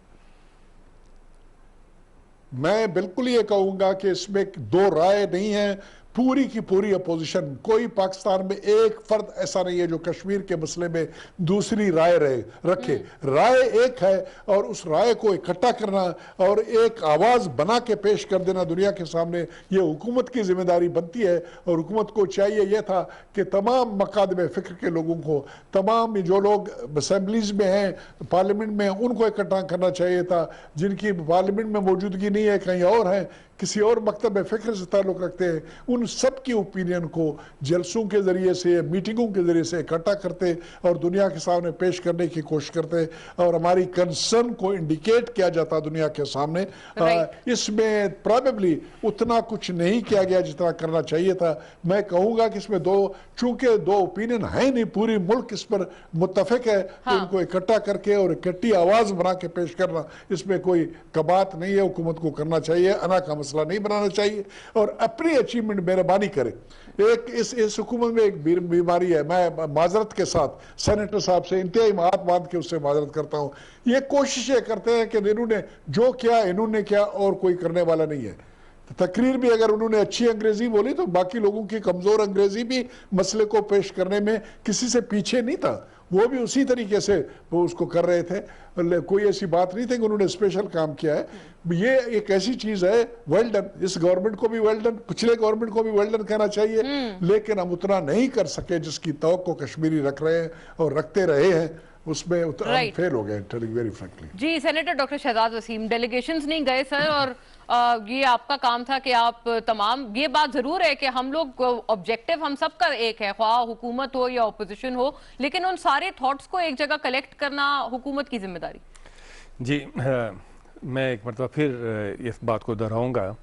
मैं बिल्कुल ये कहूंगा कि इसमें दो राय नहीं है, पूरी की पूरी अपोजिशन, कोई पाकिस्तान में एक फर्द ऐसा नहीं है जो कश्मीर के मसले में दूसरी राय रखे। राय एक है, और उस राय को इकट्ठा करना और एक आवाज़ बना के पेश कर देना दुनिया के सामने, ये हुकूमत की जिम्मेदारी बनती है। और हुकूमत को चाहिए यह था कि तमाम मकादमे फ़िक्र के लोगों को, तमाम जो लोग असम्बलीज़ में हैं, पार्लियामेंट में, उनको इकट्ठा करना चाहिए था, जिनकी पार्लियामेंट में मौजूदगी नहीं है, कहीं और हैं, किसी और मकतब में फ़िक्र से ताल्लुक़ रखते हैं, उन सब की ओपिनियन को जलसों के ज़रिए से, मीटिंगों के ज़रिए से इकट्ठा करते और दुनिया के सामने पेश करने की कोशिश करते, और हमारी कंसर्न को इंडिकेट किया जाता दुनिया के सामने। इसमें प्रॉबेबली उतना कुछ नहीं किया गया जितना करना चाहिए था। मैं कहूँगा कि इसमें चूँकि दो ओपिनियन है नहीं, पूरी मुल्क इस पर मुत्तफिक है, तो इनको इकट्ठा करके और इकट्ठी आवाज़ बना के पेश करना, इसमें कोई कबात नहीं है। हुकूमत को करना चाहिए, अना का मसला नहीं बनाना चाहिए, और अपनी अचीवमेंट मेहरबानी करे। एक इस हुकूमत में एक बीमारी है, मैं माजरत के साथ सेनेटर साहब से इंतहाई हाथ बांध के उससे माजरत करता हूँ, ये कोशिशें करते हैं कि इन्होंने जो किया इन्होंने किया और कोई करने वाला नहीं है। तकरीर भी अगर उन्होंने अच्छी अंग्रेजी बोली तो बाकी लोगों की कमज़ोर अंग्रेजी भी मसले को पेश करने में किसी से पीछे नहीं था, वो भी उसी तरीके से वो उसको कर रहे थे। कोई ऐसी बात नहीं थी कि उन्होंने स्पेशल काम किया है। ये एक ऐसी चीज़ है, वेल डन, इस गवर्नमेंट को भी वेल डन, पिछले गवर्नमेंट को भी वेल डन कहना चाहिए, लेकिन हम उतना नहीं कर सके जिसकी तवक्को कश्मीरी रख रहे हैं और रखते रहे हैं, उसमें फेल हो गए, टेलिंग वेरी फ्रैंकली। जी, senator doctor Shahzad Waseem, delegations नहीं गए सर, और ये आपका काम था कि आप तमाम, ये बात जरूर है कि हम लोग ऑब्जेक्टिव हम सबका एक है, ख्वाह हुकूमत हो या अपोजिशन हो, लेकिन उन सारे थॉट्स को एक जगह कलेक्ट करना हुकूमत की जिम्मेदारी। जी, मैं एक मरतबा फिर इस बात को दोहराऊंगा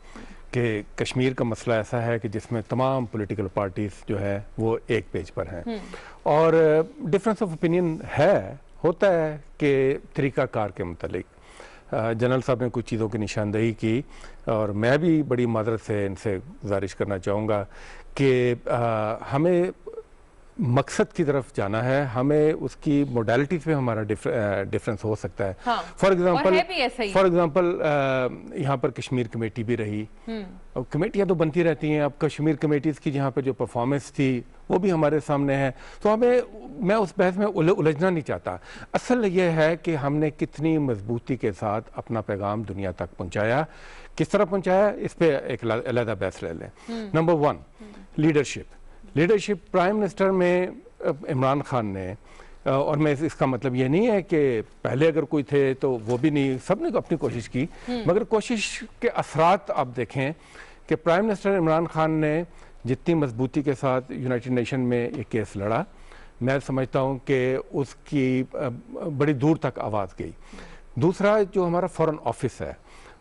कि कश्मीर का मसला ऐसा है कि जिसमें तमाम पॉलिटिकल पार्टीज जो है वो एक पेज पर हैं, और डिफरेंस ऑफ ओपिनियन होता है कि तरीक़ाकार के मुतालिक। जनरल साहब ने कुछ चीज़ों की निशानदेही की, और मैं भी बड़ी मादरत से इनसे गुजारिश करना चाहूँगा कि हमें मकसद की तरफ जाना है, हमें उसकी मोडालिटीज़ में हमारा डिफरेंस हो सकता है। फॉर एग्जांपल यहाँ पर कश्मीर कमेटी भी रही, अब कमेटियाँ तो बनती रहती हैं, अब कश्मीर कमेटीज़ की जहाँ पर जो परफॉर्मेंस थी वो भी हमारे सामने है, तो मैं उस बहस में उलझना नहीं चाहता। असल ये है कि हमने कितनी मजबूती के साथ अपना पैगाम दुनिया तक पहुँचाया, किस तरह पहुँचाया, इस पर एक अलग बहस ले लें। नंबर 1, लीडरशिप प्राइम मिनिस्टर में इमरान खान ने, और मैं इसका मतलब ये नहीं है कि पहले अगर कोई थे तो वो भी नहीं, सब ने अपनी कोशिश की, मगर कोशिश के असरात आप देखें कि प्राइम मिनिस्टर इमरान खान ने जितनी मजबूती के साथ यूनाइटेड नेशन में ये केस लड़ा, मैं समझता हूँ कि उसकी बड़ी दूर तक आवाज़ गई। दूसरा, जो हमारा फॉरेन ऑफिस है,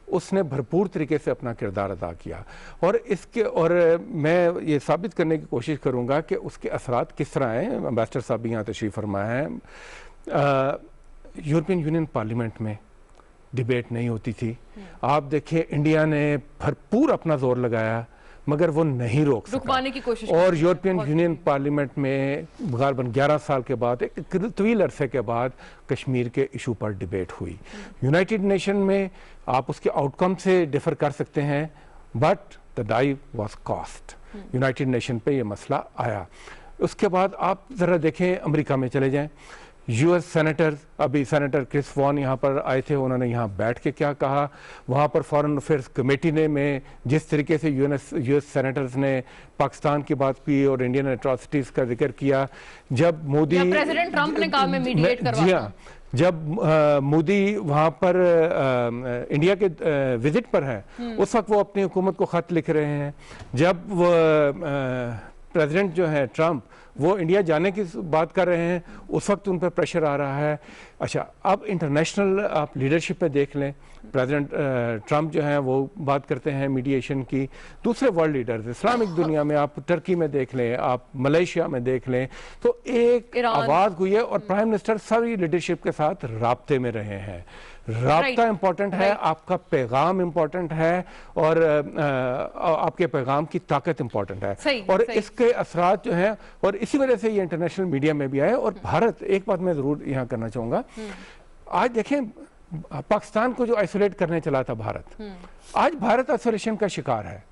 उसने भरपूर तरीके से अपना किरदार अदा किया, और मैं ये साबित करने की कोशिश करूँगा कि उसके असरात किस तरह हैं। एम्बेसडर साहब भी यहाँ तशरीफ़ फरमा हैं। यूरोपियन यूनियन पार्लियामेंट में डिबेट नहीं होती थी, आप देखिए इंडिया ने भरपूर अपना जोर लगाया, मगर वो नहीं रोक सका की कोशिश, और यूरोपियन यूनियन पार्लियामेंट में गालबन 11 साल के बाद, एक तवील अरसे के बाद कश्मीर के इशू पर डिबेट हुई। यूनाइटेड नेशन में आप उसके आउटकम से डिफर कर सकते हैं, but the die was cast. United Nation पे ये मसला आया। उसके बाद आप ज़रा देखें, अमेरिका में चले जाएं, यूएस सेनेटर, अभी सेनेटर क्रिस वॉन यहाँ पर आए थे, उन्होंने यहाँ बैठ के क्या कहा, वहाँ पर फॉरेन अफेयर्स कमेटी ने में जिस तरीके से यूएस सेनेटर्स ने पाकिस्तान की बात की और इंडियन एट्रॉसिटीज़ का जिक्र किया, जब मोदी, प्रेसिडेंट ट्रंप ने कहा मैं मीडिएट करवाता हूं। जी हाँ, जब मोदी वहाँ पर इंडिया के विजिट पर हैं, उस वक्त वो अपनी हुकूमत को ख़त लिख रहे हैं। जब वो प्रेसिडेंट जो है ट्रंप, वो इंडिया जाने की बात कर रहे हैं, उस वक्त उन पर प्रेशर आ रहा है। अच्छा, अब इंटरनेशनल आप लीडरशिप पे देख लें, प्रेसिडेंट ट्रंप जो हैं वो बात करते हैं मीडिएशन की। दूसरे वर्ल्ड लीडर्स इस्लामिक दुनिया में, आप टर्की में देख लें, आप मलेशिया में देख लें, तो एक आवाज़ हुई है और प्राइम मिनिस्टर सारी लीडरशिप के साथ राब्ते में रहे हैं। राब्ता इम्पोर्टेंट है, आपका पैगाम इम्पोर्टेंट है और आपके पैगाम की ताकत इम्पोर्टेंट है। और इसके असरात जो हैं, और इसी वजह से ये इंटरनेशनल मीडिया में भी आए। और भारत, एक बात मैं ज़रूर यहाँ करना चाहूँगा, आज देखें पाकिस्तान को जो आइसोलेट करने चला था भारत, आज भारत आइसोलेशन का शिकार है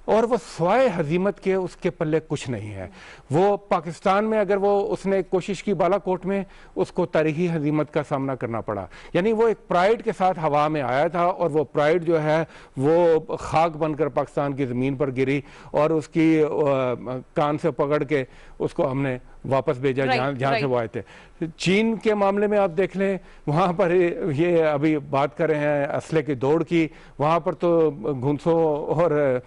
और वो स्वाय हजीमत के उसके पल्ले कुछ नहीं है। वो पाकिस्तान में अगर वो उसने कोशिश की बालाकोट में, उसको तारीखी हजीमत का सामना करना पड़ा। यानी वो एक प्राइड के साथ हवा में आया था और वो प्राइड जो है वो खाक बनकर पाकिस्तान की ज़मीन पर गिरी और उसकी कान से पकड़ के उसको हमने वापस भेजा जहाँ से वो आए थे। चीन के मामले में आप देख लें, वहाँ पर ये अभी बात कर रहे हैं असले की दौड़ की, वहाँ पर तो घुंसों और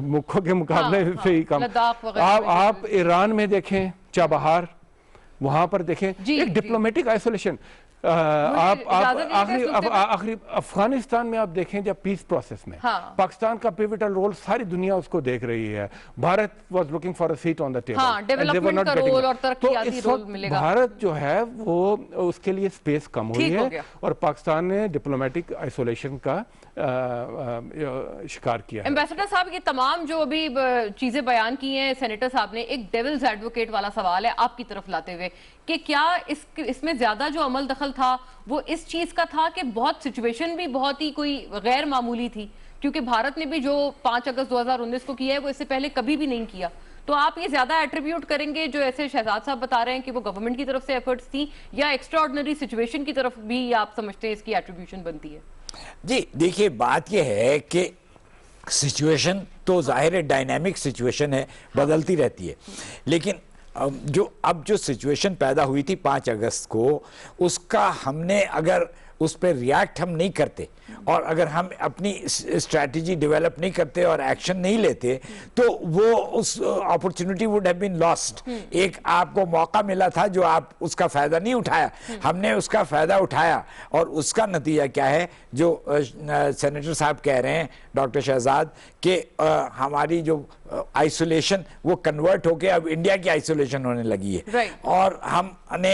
मुखों के मुकाबले से ही कम। आप ईरान में देखें, चाबहार, वहाँ पर देखें एक डिप्लोमेटिक आइसोलेशन। आप आखिरी अफगानिस्तान में आप देखें, जब पीस प्रोसेस में पाकिस्तान का पिवटल रोल सारी दुनिया उसको देख रही है। Bharat was looking for a seat on the table, development का रोल और तरक्कियाती रोल मिलेगा। भारत जो है वो उसके लिए स्पेस कम हुई है और पाकिस्तान ने डिप्लोमेटिक आइसोलेशन का शिकार किया है। एम्बेसडर साहब, ये तमाम जो अभी चीजें बयान की हैं सेनेटर साहब ने, एक डेविल्स एडवोकेट वाला सवाल है आपकी तरफ लाते हुए कि क्या इसमें ज्यादा जो अमल दखल था वो इस चीज का था कि बहुत सिचुएशन भी बहुत ही कोई गैर मामूली थी, क्योंकि भारत ने भी जो 5 अगस्त 2019 को किया है वो इससे पहले कभी भी नहीं किया। तो आप ये ज्यादा एट्रीब्यूट करेंगे जो ऐसे शहजाद साहब बता रहे हैं कि वो गवर्नमेंट की तरफ से एफर्ट्स थी, या एक्स्ट्रा ऑर्डिनरी सिचुएशन की तरफ भी आप समझते हैं इसकी एट्रीब्यूशन बनती है? जी देखिए, बात यह है कि सिचुएशन तो जाहिर है डायनामिक सिचुएशन है, बदलती रहती है, लेकिन जो सिचुएशन पैदा हुई थी 5 अगस्त को, उसका हमने अगर उस पर रिएक्ट हम नहीं करते और अगर हम अपनी स्ट्रैटेजी डेवलप नहीं करते और एक्शन नहीं लेते तो वो उस opportunity would have been lost. एक आपको मौका मिला था जो आप उसका फायदा नहीं उठाया, हमने उसका फायदा उठाया और उसका नतीजा क्या है जो सेनेटर साहब कह रहे हैं, डॉक्टर शहजाद, कि हमारी जो आइसोलेशन वो कन्वर्ट होके अब इंडिया की आइसोलेशन होने लगी है। और हमने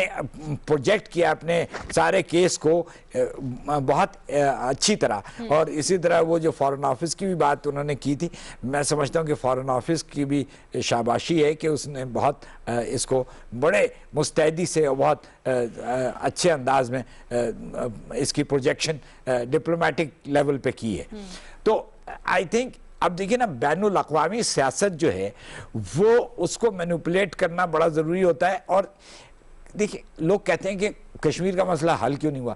प्रोजेक्ट किया अपने सारे केस को बहुत अच्छी तरह। और इसी तरह वो जो फॉरेन ऑफिस की भी बात उन्होंने की थी, मैं समझता हूँ कि फॉरेन ऑफिस की भी शाबाशी है कि उसने बहुत इसको बड़े मुस्तैदी से और बहुत अच्छे अंदाज में इसकी प्रोजेक्शन डिप्लोमेटिक लेवल पे की है। तो आई थिंक अब देखिए ना, बैनुल अक़वामी सियासत जो है वो उसको मैनिपुलेट करना बड़ा ज़रूरी होता है। और देखिए, लोग कहते हैं कि कश्मीर का मसला हल क्यों नहीं हुआ,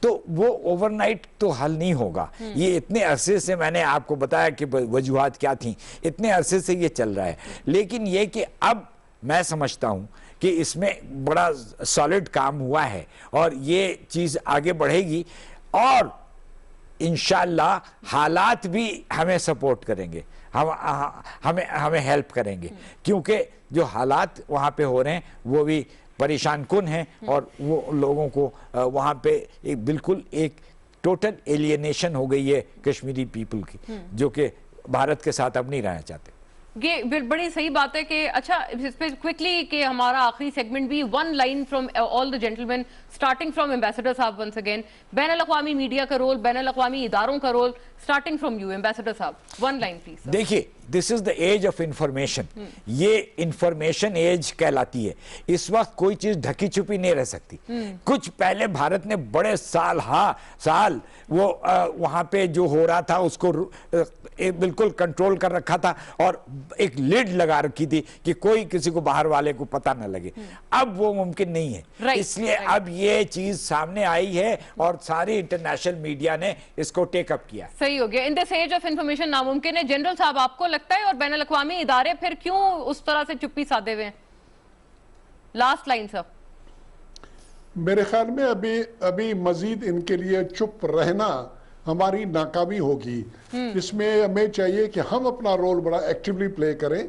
तो वो ओवरनाइट तो हल नहीं होगा। ये इतने अरसे से, मैंने आपको बताया कि वजूहात क्या थी, इतने अरसे से ये चल रहा है। लेकिन ये कि अब मैं समझता हूँ कि इसमें बड़ा सॉलिड काम हुआ है और ये चीज़ आगे बढ़ेगी और इंशाअल्लाह हालात भी हमें सपोर्ट करेंगे, हमें हेल्प करेंगे, क्योंकि जो हालात वहाँ पे हो रहे हैं वो भी परेशान कुन हैं और वो लोगों को वहाँ पे एक बिल्कुल एक टोटल एलियनेशन हो गई है कश्मीरी पीपल की, जो कि भारत के साथ अब नहीं रहना चाहते। ये बड़ी सही बात है कि अच्छा इस पे क्विकली कि हमारा आखिरी सेगमेंट भी one line from all the gentleman starting from ambassador साहब वंस अगेन, बैन अल-अक़वामी मीडिया का रोल, बैन अल-अक़वामी इदारों का role, starting from you ambassador साहब, वन लाइन प्लीज। देखिए, this is the age of information, ये इंफॉर्मेशन एज कहलाती है। इस वक्त कोई चीज ढकी छुपी नहीं रह सकती। कुछ पहले भारत ने बड़े साल वो वहां पे जो हो रहा था उसको बिल्कुल कंट्रोल कर रखा था और एक लिड लगा रखी थी कि कोई किसी को बाहर वाले को पता न लगे। अब वो मुमकिन नहीं है, इसलिए अब ये चीज सामने आई है और सारी इंटरनेशनल मीडिया ने इसको टेकअप किया। सही हो गया। In this age of information नामुमकिन है। जनरल साहब, आपको लगता है और बैन अल-अक़वामी इदारे फिर क्यों उस तरह से चुप्पी साधे हुए हैं? Last line sir. मेरे ख्याल में अभी मजीद इनके लिए चुप रहना हमारी नाकामी होगी। इसमें हमें चाहिए कि हम अपना रोल बड़ा एक्टिवली प्ले करें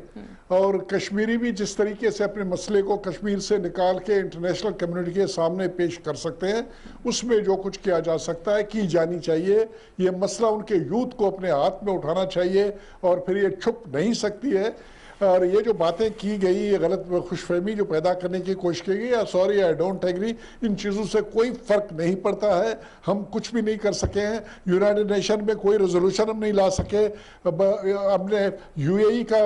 और कश्मीरी भी जिस तरीके से अपने मसले को कश्मीर से निकाल के इंटरनेशनल कम्युनिटी के सामने पेश कर सकते हैं, उसमें जो कुछ किया जा सकता है की जानी चाहिए। ये मसला उनके यूथ को अपने हाथ में उठाना चाहिए और फिर ये छुप नहीं सकती है। और ये जो बातें की गई, ये गलत खुशफहमी जो पैदा करने की कोशिश की गई, सॉरी आई डोंट एग्री, इन चीज़ों से कोई फ़र्क नहीं पड़ता है। हम कुछ भी नहीं कर सके हैं, यूनाइटेड नेशन में कोई रेजोल्यूशन हम नहीं ला सके। हमने यूएई का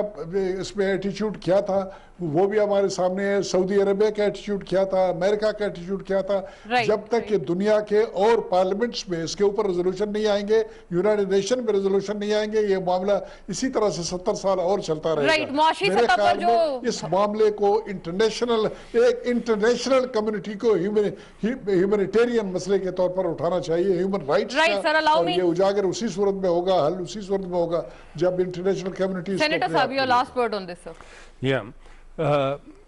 इसमें एटीट्यूड किया था, वो भी हमारे सामने है। सऊदी अरबिया का एटीट्यूड किया था, अमेरिका का एटीट्यूड किया था। जब तक कि दुनिया के और पार्लियामेंट्स में इसके ऊपर रेजोल्यूशन नहीं आएंगे, यूनाइटेड नेशन में रेजोल्यूशन नहीं आएंगे, ये मामला इसी तरह से 70 साल और चलता रहेगा। मेरे ख्याल में इस मामले को एक इंटरनेशनल कम्युनिटी को ह्यूमैनिटेरियन मसले के तौर पर उठाना चाहिए, ह्यूमन राइट्स का, और ये उजागर उसी सूरत में होगा, हल उसी सूरत में होगा जब इंटरनेशनल कम्युनिटी। सेनेटर साहब, your last word on this sir.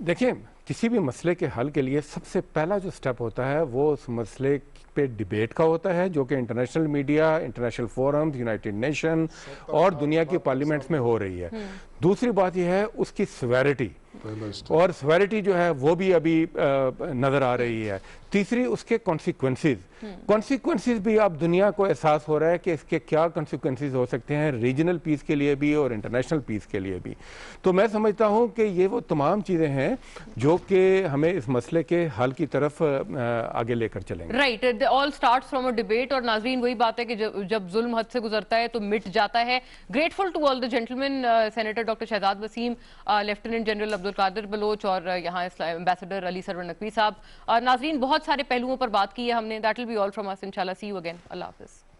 देखिए, किसी भी मसले के हल के लिए सबसे पहला जो स्टेप होता है वो उस मसले पे डिबेट का होता है, जो कि international media, international forums, United nation और दुनिया की पार्लियामेंट्स में हो रही है। दूसरी बात यह है उसकी सेवेरिटी, और सेवेरिटी जो है वो भी अभी नज़र आ रही है। तीसरी उसके कॉन्सिक्वेंसेस भी अब दुनिया को एहसास हो रहा है कि इसके क्या कॉन्सिक्वेंसेस हो सकते हैं रीजनल पीस के लिए भी और इंटरनेशनल पीस के लिए भी। तो मैं समझता हूँ कि ये वो तमाम चीज़ें हैं जो कि हमें इस मसले के हल की तरफ आगे लेकर चलेंगे। Right, it all starts from a debate. और नाजरीन, वही बात है कि जब जुल्म हद से गुजरता है तो मिट जाता है। Grateful to all the gentleman, senator doctor Shahzad Waseem, lieutenant general Abdul Qadir Baloch और यहाँ एम्बेसडर अली सरवर नकवी साहब। नाजरीन, बहुत सारे पहलुओं पर बात की है हमने। That will be all from us, इंशाल्लाह सी यू अगेन। अल्लाह हाफिज़।